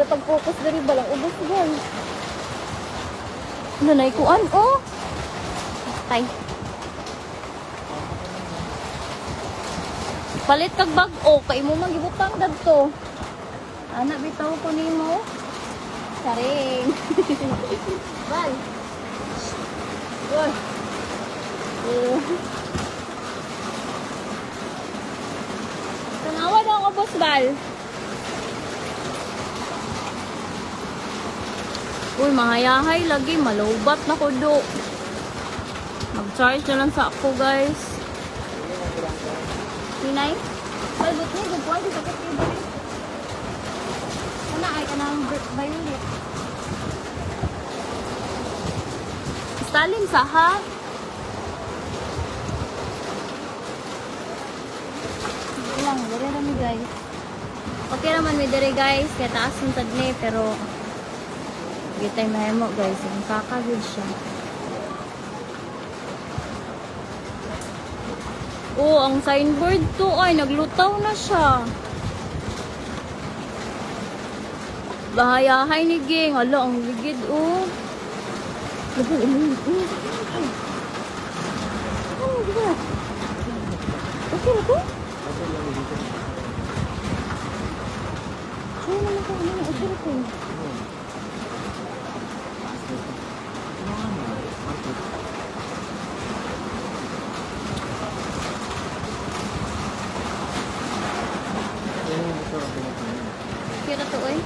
Pag-focus dari balang ubos gan. Nanay kuan oh. Tay. Palit kag bag-o kay mo magibutang dadto. Anak bitaw ko nimo. Saring. Bal. Goy. Tanawa daw ako, boss Bal. Uy, mahayahay lagi. Malaubat na ko do. Mag-charge na lang sa ako, guys. Hinay? Palbot niya. Gagpuan sa sakit iba. Sana ay ka ng violet. Stalin sa ha? Hindi lang. Dari rami, guys. Okay naman may dari, guys. Kaya taas yung tadne, pero gitay mahimo guys, yung kakagod siya. Oh, ang signboard to ay naglutaw na siya. Bahayahay ni Ging. Hala, ang ligid oh. Lagal, ano ba? Okay na ko? Ay, naman ko. Okay na ko. Kira to eh.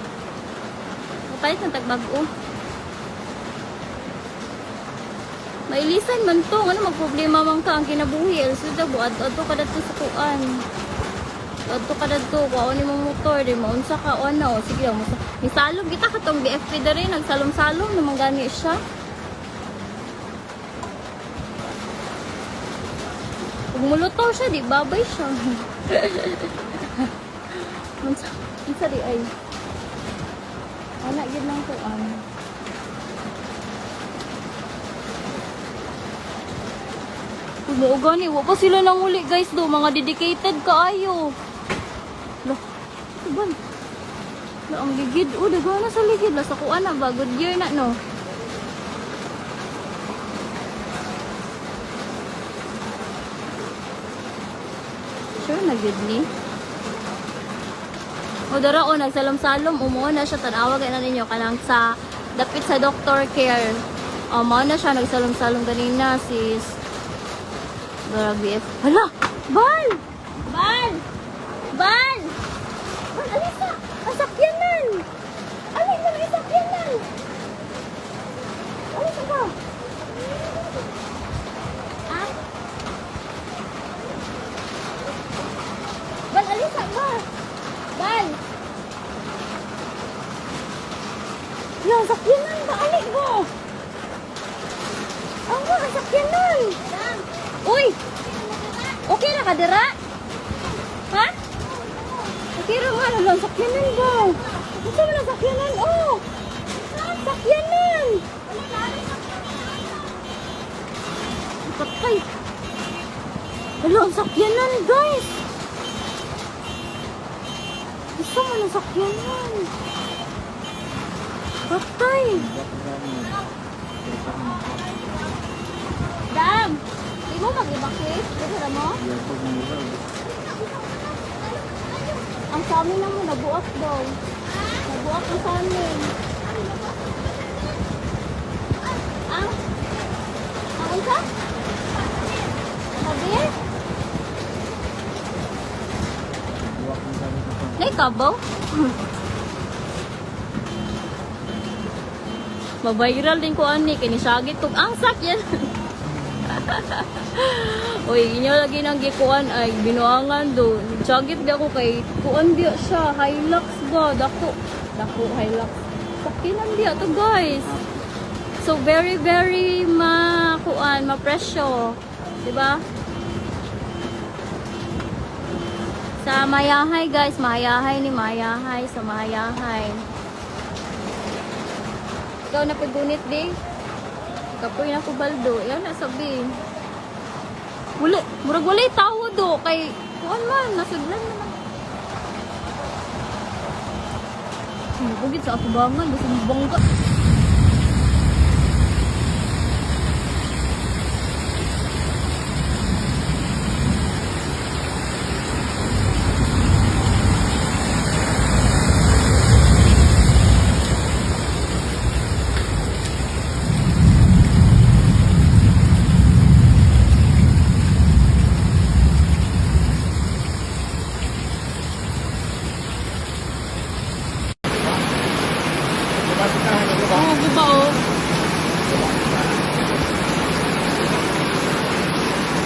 Kapalit ng tagbago. Mailisan man to. Ano magproblema man ka ang kinabuhi. Suda bu adto ka dadto sa kuan. Adto ka dadto kuan ni mong motor di maunsa ka o ano. Sige lang mo. Misalom kita katong BFP diri nagsalom-salom naman gani siya. Kung mulutor siya di babay siya. Unsa di ay. Anak gid lang ko an. Ulo gani wa pa sila nang uli guys do mga dedicated kaayo. Lo. Tuban. Lo ang ligid o dagana sa ligid la sa kuan na ba good year na no. Sure na good ni. O dara o nagsalom-salom umuo na siya tanawa kay na ninyo kanang sa dapit sa doctor care. O mao na siya nagsalom-salom kanina sis. Dara BF. Hala! Bal! Bal! Bal! Bal, alisa! Ang sakyanan! Alin na ang sakyanan! Alisa ka? Ah? Bal, alisa ka! Bal! Yung sakyanan ba? Alik mo! Ang mga sakyanan! Uy! Okay na ka, dira? Ha? Okay na nga, nalang sakyanan ba? Gusto mo na sakyanan? Oh! Sakyanan! Patay! Nalang sakyanan, guys! Gusto mo na sakyanan? Patay! Dam! Hindi mo mag-evacuate? Dito mo? Ang sa amin na mo, nabuak daw. Nabuak ang sa amin. Ang isa? Sabi? Naikabaw? Mabiral din ko ani, kinisagit kong ang sakyan. Uy, inyo lagi nang gikuan ay binuangan do. Jagit di ako kay kuan di siya. Hilux ba? Dako Hilux. Sakinan di to guys. So very very ma-presyo. Diba? Sa Mayahay guys, Mayahay sa Mayahay. Ikaw na pagunit di. Kapoy na ko baldo. Yan na sabi. Murag wala tawo do kay kuan man nasudlan naman. Bugit sa atubangan basta bangga. Oo, guba oh.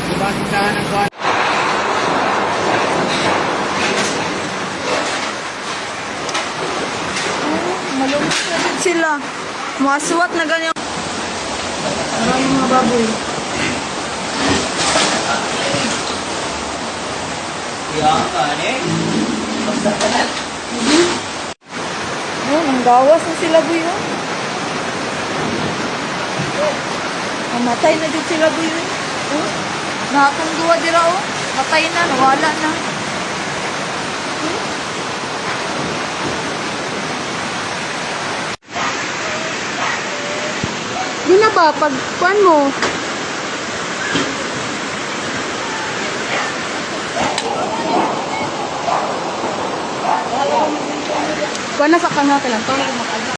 Diba, tindahan ng kuwan? Malungkot na din sila. Maswat na ganyan. Maraming mga baboy. Oh, ang gawas na sila boy. Namatay na din sila boy. Oh, nakatong duwa dira oh. Matay na, nawala na. Di na ba? Pagkuhan mo. Kuhan na sa kanya ka lang. Tawag mo